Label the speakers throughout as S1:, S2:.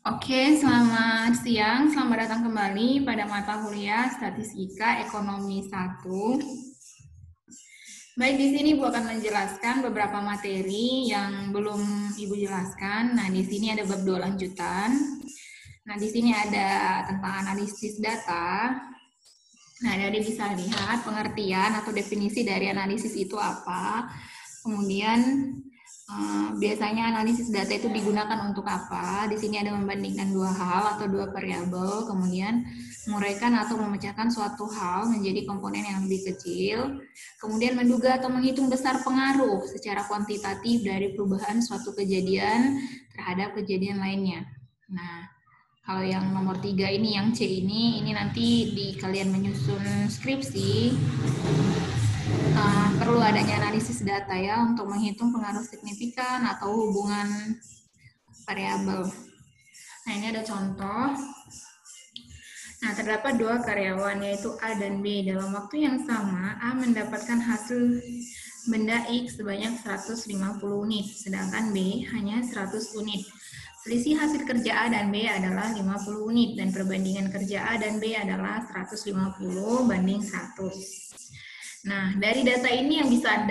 S1: Oke, selamat siang. Selamat datang kembali pada mata kuliah Statistika Ekonomi 1. Baik, di sini Bu akan menjelaskan beberapa materi yang belum Ibu jelaskan. Nah, di sini ada bab 2 lanjutan. Nah, di sini ada tentang analisis data. Nah, Adik bisa lihat pengertian atau definisi dari analisis itu apa. Kemudian biasanya analisis data itu digunakan untuk apa? Di sini ada membandingkan dua hal atau dua variabel, kemudian menguraikan atau memecahkan suatu hal menjadi komponen yang lebih kecil, kemudian menduga atau menghitung besar pengaruh secara kuantitatif dari perubahan suatu kejadian terhadap kejadian lainnya. Nah, kalau yang nomor 3 ini, yang C ini nanti di kalian menyusun skripsi, perlu adanya analisis data ya untuk menghitung pengaruh signifikan atau hubungan variabel. Nah, ini ada contoh. Nah, terdapat dua karyawan yaitu A dan B. Dalam waktu yang sama, A mendapatkan hasil benda X sebanyak 150 unit, sedangkan B hanya 100 unit. Selisih hasil kerja A dan B adalah 50 unit, dan perbandingan kerja A dan B adalah 150 banding 100. Nah, dari data ini yang bisa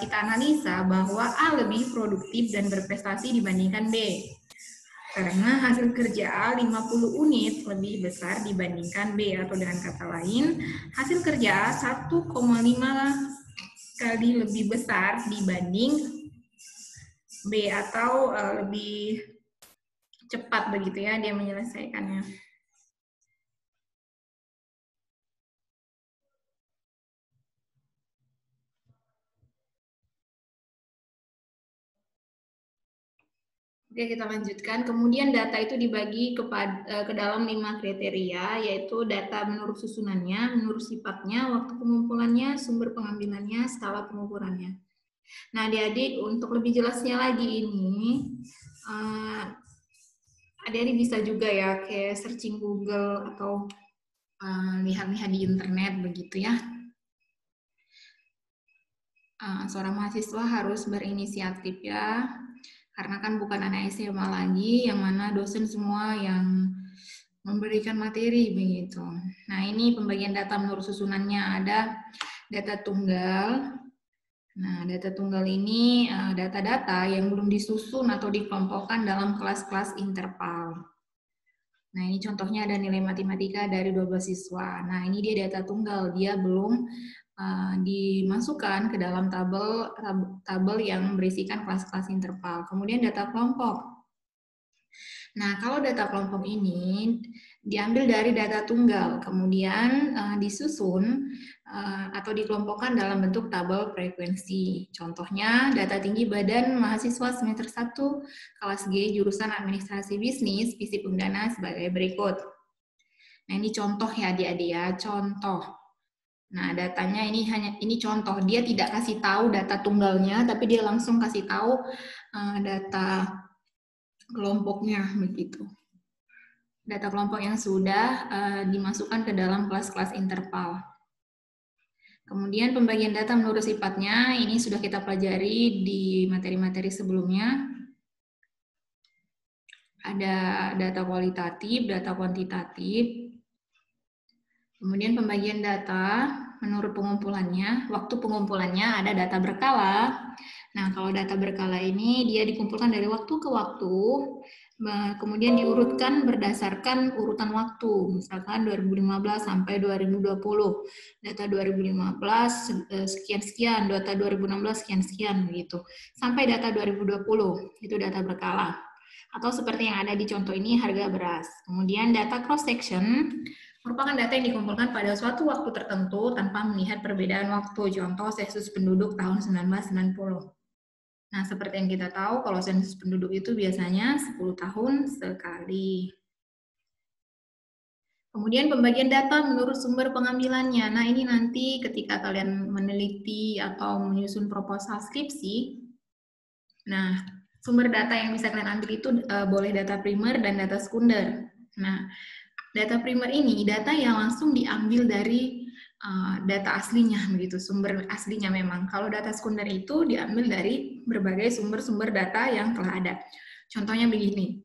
S1: kita analisa bahwa A lebih produktif dan berprestasi dibandingkan B. Karena hasil kerja A 50 unit lebih besar dibandingkan B, atau dengan kata lain, hasil kerja A 1,5 kali lebih besar dibanding B, atau lebih cepat begitu ya dia menyelesaikannya. Oke, kita lanjutkan. Kemudian data itu dibagi ke dalam 5 kriteria, yaitu data menurut susunannya, menurut sifatnya, waktu pengumpulannya, sumber pengambilannya, skala pengukurannya. Nah, adik-adik, untuk lebih jelasnya lagi ini, adik-adik bisa juga ya kayak searching Google atau lihat-lihat di internet begitu ya. Seorang mahasiswa harus berinisiatif ya, karena kan bukan anak SMA lagi, yang mana dosen semua yang memberikan materi begitu. Nah, ini pembagian data menurut susunannya. Ada data tunggal. Nah, data tunggal ini data-data yang belum disusun atau dikelompokkan dalam kelas-kelas interval. Nah, ini contohnya ada nilai matematika dari 12 siswa. Nah, ini dia data tunggal, dia belum dimasukkan ke dalam tabel yang berisikan kelas-kelas interval. Kemudian data kelompok. Nah, kalau data kelompok ini diambil dari data tunggal, kemudian disusun atau dikelompokkan dalam bentuk tabel frekuensi. Contohnya, data tinggi badan mahasiswa semester 1, kelas G, jurusan administrasi bisnis, fisip undana sebagai berikut. Nah, ini contoh ya adik-adik ya, contoh. Nah, datanya ini contoh, dia tidak kasih tahu data tunggalnya, tapi dia langsung kasih tahu data kelompoknya begitu. Data kelompok yang sudah dimasukkan ke dalam kelas-kelas interval. Kemudian pembagian data menurut sifatnya, ini sudah kita pelajari di materi-materi sebelumnya. Ada data kualitatif, data kuantitatif. Kemudian pembagian data menurut pengumpulannya, waktu pengumpulannya ada data berkala. Nah, kalau data berkala ini dia dikumpulkan dari waktu ke waktu, kemudian diurutkan berdasarkan urutan waktu, misalkan 2015 sampai 2020. Data 2015 sekian-sekian, data 2016 sekian-sekian begitu. Sampai data 2020, itu data berkala. Atau seperti yang ada di contoh ini, harga beras. Kemudian data cross section merupakan data yang dikumpulkan pada suatu waktu tertentu tanpa melihat perbedaan waktu. Contoh sensus penduduk tahun 1990. Nah, seperti yang kita tahu, kalau sensus penduduk itu biasanya 10 tahun sekali. Kemudian pembagian data menurut sumber pengambilannya. Nah, ini nanti ketika kalian meneliti atau menyusun proposal skripsi, nah, sumber data yang bisa kalian ambil itu boleh data primer dan data sekunder. Nah, data primer ini data yang langsung diambil dari data aslinya, begitu, sumber aslinya memang. Kalau data sekunder itu diambil dari berbagai sumber-sumber data yang telah ada. Contohnya begini.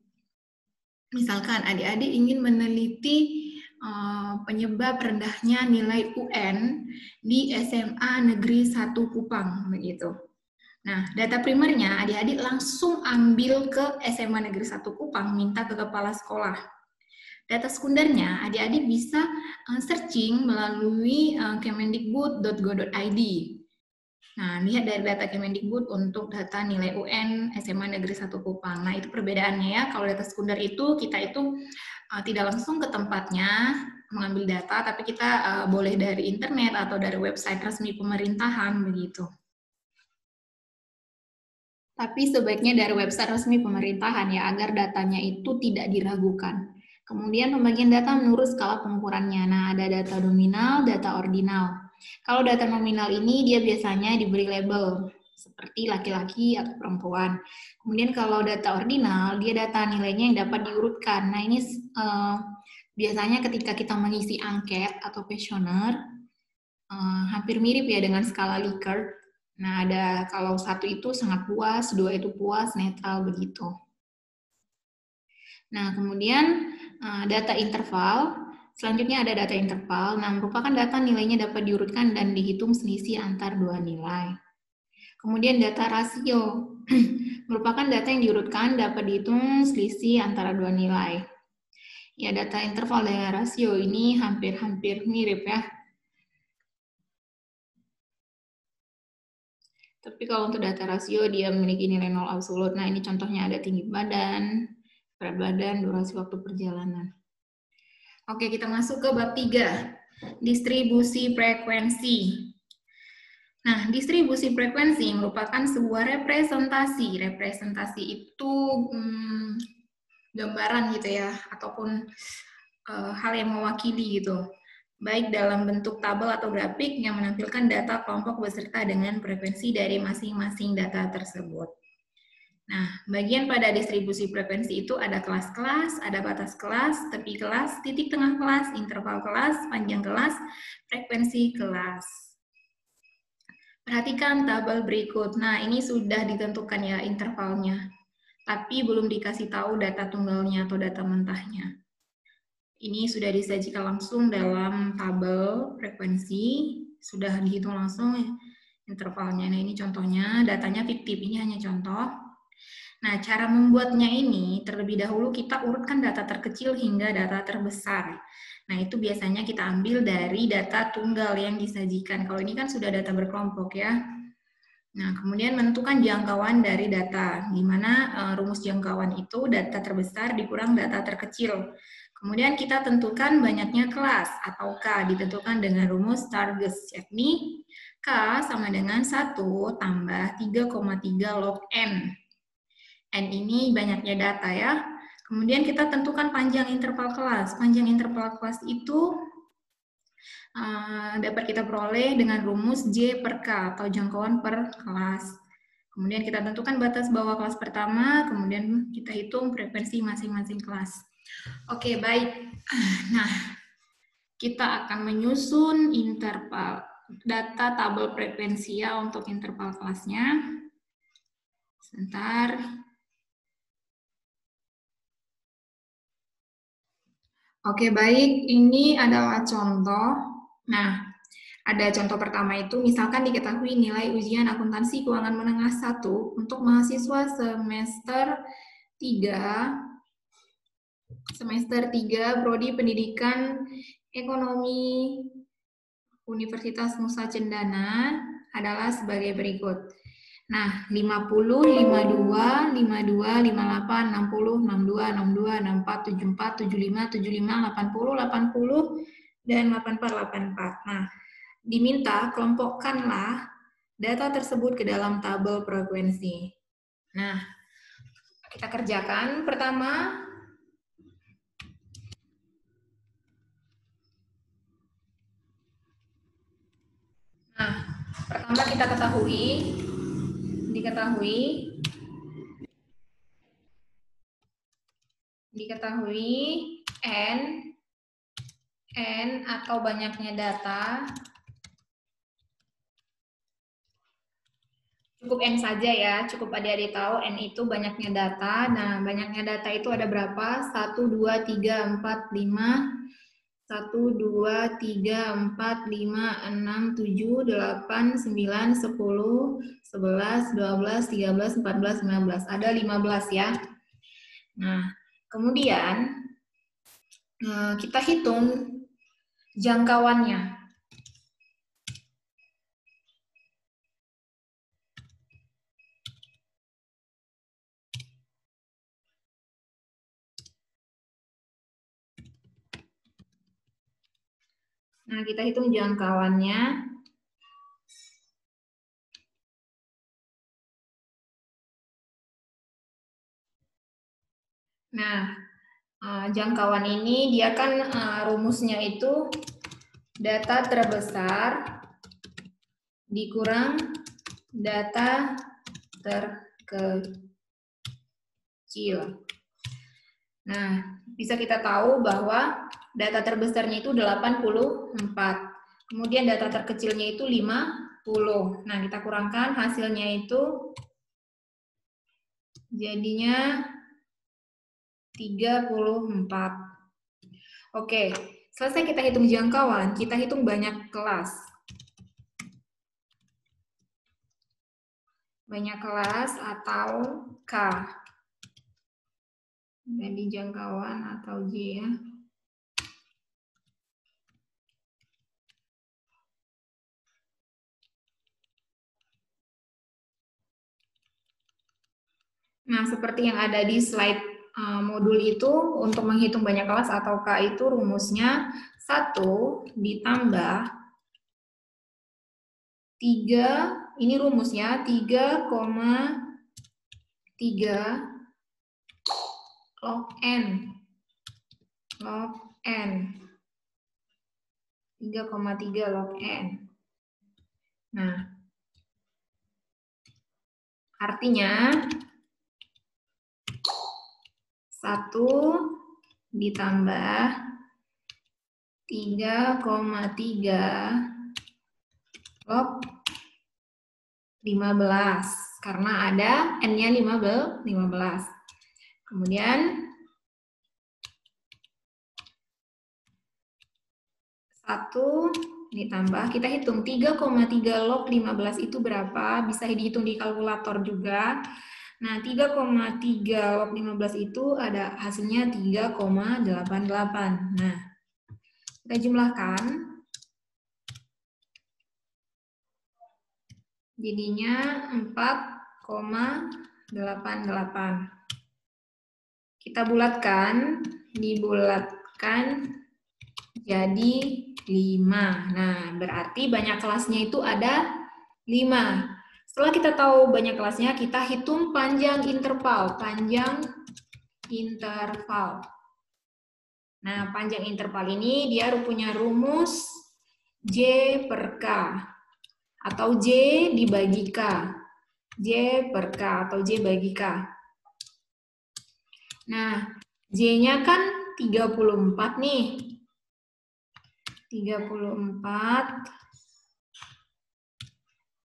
S1: misalkan adik-adik ingin meneliti penyebab rendahnya nilai UN di SMA Negeri 1 Kupang, begitu. Nah, data primernya adik-adik langsung ambil ke SMA Negeri 1 Kupang, minta ke kepala sekolah. Data sekundernya adik-adik bisa searching melalui kemendikbud.go.id. Nah, lihat dari data Kemendikbud untuk data nilai UN SMA Negeri 1 Kupang. Nah, itu perbedaannya ya. Kalau data sekunder itu, kita itu tidak langsung ke tempatnya mengambil data, tapi kita boleh dari internet atau dari website resmi pemerintahan, begitu. Tapi sebaiknya dari website resmi pemerintahan ya, agar datanya itu tidak diragukan. Kemudian pembagian data menurut skala pengukurannya. Nah, ada data nominal, data ordinal. Kalau data nominal ini dia biasanya diberi label seperti laki-laki atau perempuan. Kemudian kalau data ordinal, dia data nilainya yang dapat diurutkan. Nah, ini biasanya ketika kita mengisi angket atau kuesioner, hampir mirip ya dengan skala Likert. Nah, ada kalau 1 itu sangat puas, 2 itu puas, netral, begitu. Nah, kemudian data interval. Selanjutnya ada data interval. Nah, merupakan data nilainya dapat diurutkan dan dihitung selisih antar dua nilai. Kemudian data rasio. Merupakan data yang diurutkan dapat dihitung selisih antara dua nilai. Ya, data interval dan rasio ini hampir-hampir mirip ya. Tapi kalau untuk data rasio, dia memiliki nilai 0 absolut. Nah, ini contohnya ada tinggi badan, berat badan, durasi waktu perjalanan. Oke, kita masuk ke bab 3, distribusi frekuensi. Nah, distribusi frekuensi merupakan sebuah representasi. Representasi itu gambaran gitu ya, ataupun hal yang mewakili gitu. Baik dalam bentuk tabel atau grafik yang menampilkan data kelompok beserta dengan frekuensi dari masing-masing data tersebut. Nah, bagian pada distribusi frekuensi itu ada kelas-kelas, ada batas kelas, tepi kelas, titik tengah kelas, interval kelas, panjang kelas, frekuensi kelas. Perhatikan tabel berikut. Nah, ini sudah ditentukan ya intervalnya, tapi belum dikasih tahu data tunggalnya atau data mentahnya. Ini sudah disajikan langsung dalam tabel frekuensi, sudah dihitung langsung intervalnya. Nah, ini contohnya, datanya fiktif, ini hanya contoh. Nah, cara membuatnya ini, terlebih dahulu kita urutkan data terkecil hingga data terbesar. Nah, itu biasanya kita ambil dari data tunggal yang disajikan. Kalau ini kan sudah data berkelompok ya. Nah, kemudian menentukan jangkauan dari data. Di mana rumus jangkauan itu data terbesar dikurang data terkecil. Kemudian kita tentukan banyaknya kelas atau K ditentukan dengan rumus Stargess, yakni K sama dengan 1 tambah 3,3 log N. N ini banyaknya data ya. Kemudian kita tentukan panjang interval kelas. Panjang interval kelas itu dapat kita peroleh dengan rumus J per K atau jangkauan per kelas. Kemudian kita tentukan batas bawah kelas pertama, kemudian kita hitung frekuensi masing-masing kelas. Oke, baik. Nah, kita akan menyusun interval data tabel frekuensi ya untuk interval kelasnya. Sebentar. Oke, baik. Ini adalah contoh. Nah, ada contoh pertama itu, misalkan diketahui nilai ujian akuntansi keuangan menengah 1 untuk mahasiswa semester 3 Prodi Pendidikan Ekonomi Universitas Nusa Cendana adalah sebagai berikut. Nah, 50, 52, 52, 58, 60, 62, 62, 64, 74, 75, 75, 80, 80, dan 84, 84. Nah, diminta kelompokkanlah data tersebut ke dalam tabel frekuensi. Nah, kita kerjakan. Pertama, pertama kita diketahui N atau banyaknya data Cukup N saja ya, cukup adik-adik tahu N itu banyaknya data. Nah, banyaknya data itu ada berapa? 1, 2, 3, 4, 5. 1, 2, 3, 4, 5, 6, 7, 8, 9, 10, 11, 12, 13, 14, 15. Ada 15 ya. Nah, kemudian kita hitung jangkauannya. Nah, kita hitung jangkauannya. Nah, jangkauan ini dia kan rumusnya itu data terbesar dikurang data terkecil. Nah, bisa kita tahu bahwa data terbesarnya itu 84. Kemudian data terkecilnya itu 50. Nah, kita kurangkan hasilnya itu jadinya 34. Oke, selesai kita hitung jangkauan, kita hitung banyak kelas. Banyak kelas atau K. Jadi jangkauan atau J ya. Nah, seperti yang ada di slide modul itu, untuk menghitung banyak kelas atau K itu rumusnya 1 ditambah 3, ini rumusnya 3,3 log N. Log N. 3,3 log N. Nah, artinya 1 ditambah 3,3 log 15. Karena ada N-nya 15. Kemudian 1 ditambah, kita hitung 3,3 log 15 itu berapa? Bisa dihitung di kalkulator juga. Nah, 3,3 log 15 itu ada hasilnya 3,88. Nah, kita jumlahkan. Jadinya 4,88. Kita bulatkan, dibulatkan jadi 5. Nah, berarti banyak kelasnya itu ada 5. Setelah kita tahu banyak kelasnya, kita hitung panjang interval. Nah, panjang interval ini dia punya rumus J per K. Atau J dibagi K. J per K atau J bagi K. Nah, J-nya kan 34 nih. 34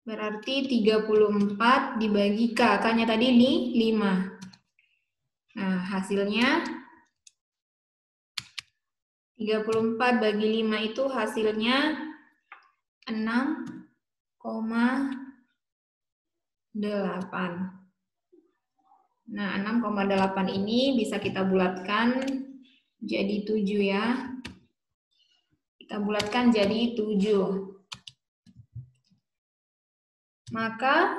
S1: berarti 34 dibagi K. K-nya tadi nih 5. Nah, hasilnya 34 bagi 5 itu hasilnya 6,8. Nah, 6,8 ini bisa kita bulatkan jadi 7 ya. Kita bulatkan jadi 7. Maka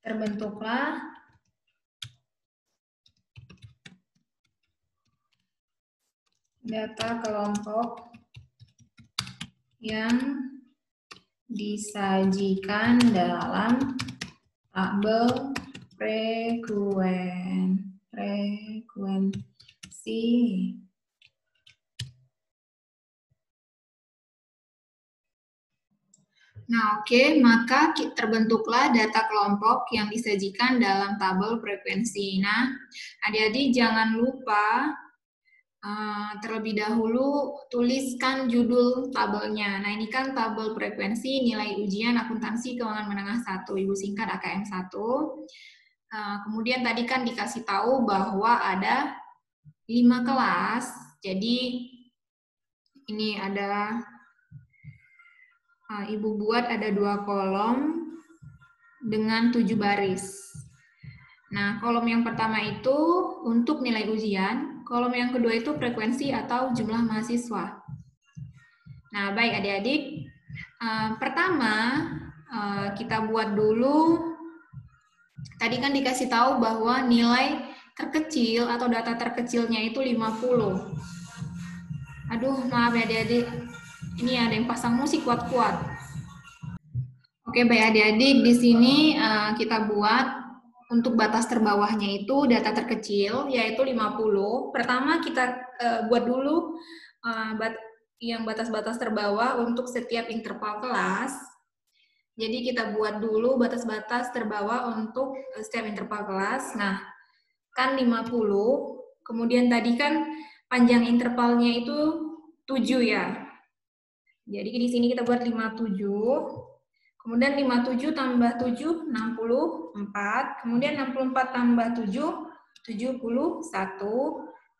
S1: terbentuklah data kelompok yang disajikan dalam tabel frekuensi. Nah, oke, maka terbentuklah data kelompok yang disajikan dalam tabel frekuensi. Nah, adik-adik jangan lupa terlebih dahulu tuliskan judul tabelnya. Nah, ini kan tabel frekuensi nilai ujian akuntansi keuangan menengah 1, Ibu singkat AKM 1. Kemudian tadi kan dikasih tahu bahwa ada 5 kelas. Jadi ini ada Ibu buat ada 2 kolom dengan 7 baris. Nah, kolom yang pertama itu untuk nilai ujian, kolom yang kedua itu frekuensi atau jumlah mahasiswa. Nah, baik adik-adik, pertama kita buat dulu, tadi kan dikasih tahu bahwa nilai terkecil atau data terkecilnya itu 50. Aduh, maaf ya adik-adik, ini ada yang pasang musik kuat-kuat. Oke, baik adik-adik, di sini kita buat untuk batas terbawahnya itu data terkecil, yaitu 50. Pertama kita buat dulu yang batas-batas terbawah untuk setiap interval kelas. Jadi kita buat dulu batas-batas terbawah untuk setiap interval kelas. Nah, kan 50, kemudian tadi kan panjang intervalnya itu 7 ya. Jadi di sini kita buat 57. Kemudian 57 tambah 7, 64. Kemudian 64 tambah 7, 71.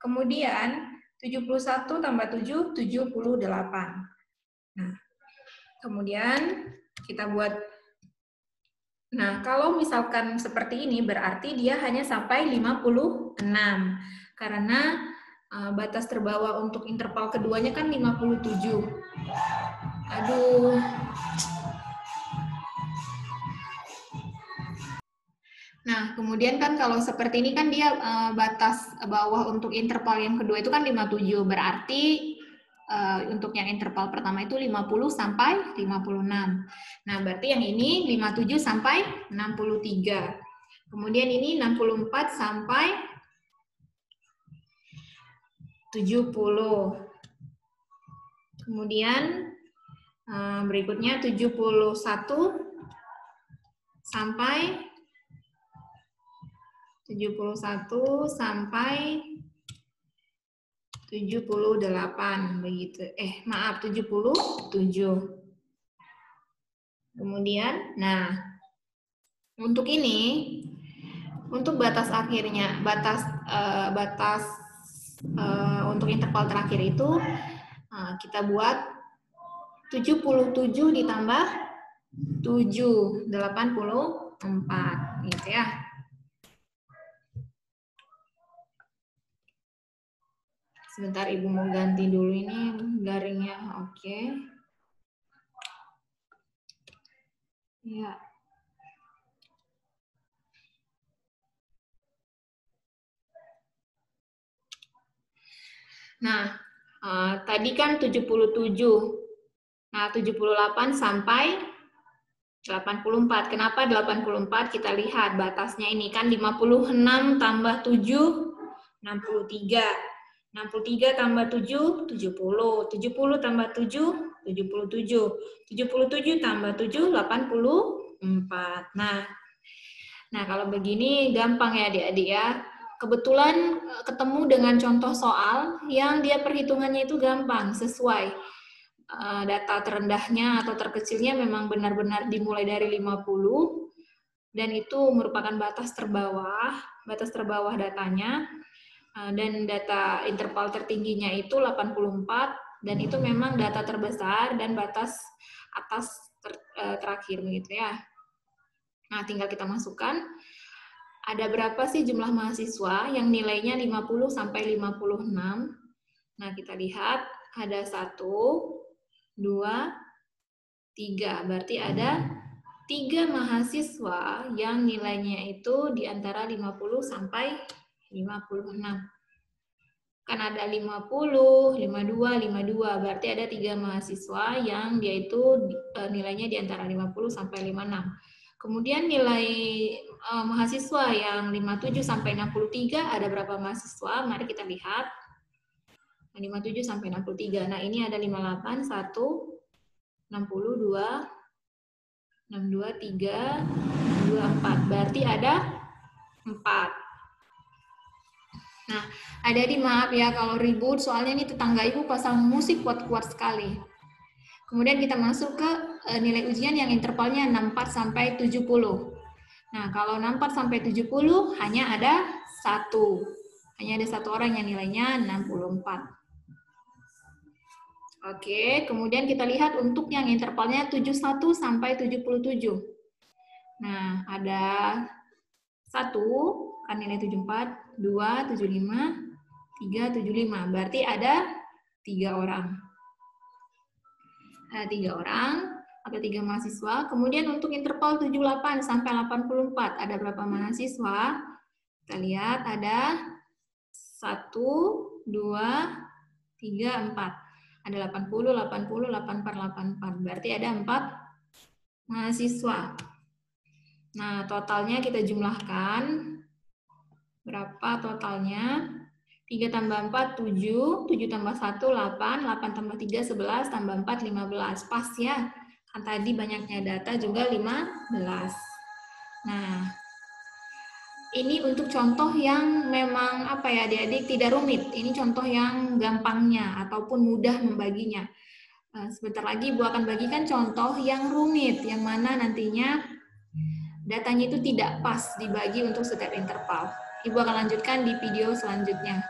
S1: Kemudian 71 tambah 7, 78. Nah, kemudian kita buat. Nah, kalau misalkan seperti ini berarti dia hanya sampai 56. Karena batas terbawah untuk interval keduanya kan 57. Aduh. Nah, kemudian kan kalau seperti ini kan dia batas bawah untuk interval yang kedua itu kan 57. Berarti untuk yang interval pertama itu 50 sampai 56. Nah, berarti yang ini 57 sampai 63. Kemudian ini 64 sampai 70. Kemudian berikutnya 71 sampai 78 begitu. Maaf, 77. Kemudian, nah, untuk ini, untuk batas akhirnya, batas untuk interval terakhir itu kita buat 77 ditambah 7, 84 gitu ya. Sebentar, Ibu mau ganti dulu ini garingnya. Oke. Ya. Nah, tadi kan 77. Nah, 78 sampai 84. Kenapa 84? Kita lihat batasnya ini kan 56 tambah 7, 63. 63 tambah 7, 70. 70 tambah 7, 77. 77 tambah 7, 84. Nah, kalau begini gampang ya adik-adik ya. Kebetulan ketemu dengan contoh soal yang dia perhitungannya itu gampang, sesuai. Data terendahnya atau terkecilnya memang benar-benar dimulai dari 50, dan itu merupakan batas terbawah datanya. Dan data interval tertingginya itu 84, dan itu memang data terbesar dan batas atas terakhir begitu ya. Nah, tinggal kita masukkan ada berapa sih jumlah mahasiswa yang nilainya 50 sampai 56. Nah, kita lihat ada 1, 2, 3. Berarti ada 3 mahasiswa yang nilainya itu di antara 50 sampai 56. Kan ada 50, 52, 52. Berarti ada 3 mahasiswa yang dia itu nilainya di antara 50 sampai 56. Kemudian nilai mahasiswa yang 57 sampai 63 ada berapa mahasiswa? Mari kita lihat. 57 sampai 63. Nah, ini ada 58, 1, 62, 62, 3, 2, 4. Berarti ada 4. Nah, Adik-adik maaf ya kalau ribut, soalnya ini tetangga Ibu pasang musik kuat-kuat sekali. Kemudian kita masuk ke nilai ujian yang intervalnya 64 sampai 70. Nah, kalau 64 sampai 70 hanya ada satu. Hanya ada satu orang yang nilainya 64. Oke, kemudian kita lihat untuk yang intervalnya 71 sampai 77. Nah, ada 1 kan nilai 74, 2 75, 3 75. Berarti ada 3 orang. Ada 3 orang atau 3 mahasiswa. Kemudian untuk interval 78 sampai 84 ada berapa mahasiswa? Kita lihat ada 1, 2, 3, 4. Ada 80, 80, 84, 84. Berarti ada 4 mahasiswa. Nah, totalnya kita jumlahkan. Berapa totalnya? 3 tambah 4, 7. 7 tambah 1, 8. 8 tambah 3, 11. Tambah 4, 15. Pas ya? Kan tadi banyaknya data juga 15. Nah, ini untuk contoh yang memang apa ya adik-adik tidak rumit. Ini contoh yang gampangnya ataupun mudah membaginya. Sebentar lagi Ibu akan bagikan contoh yang rumit, yang mana nantinya datanya itu tidak pas dibagi untuk setiap interval. Ibu akan lanjutkan di video selanjutnya.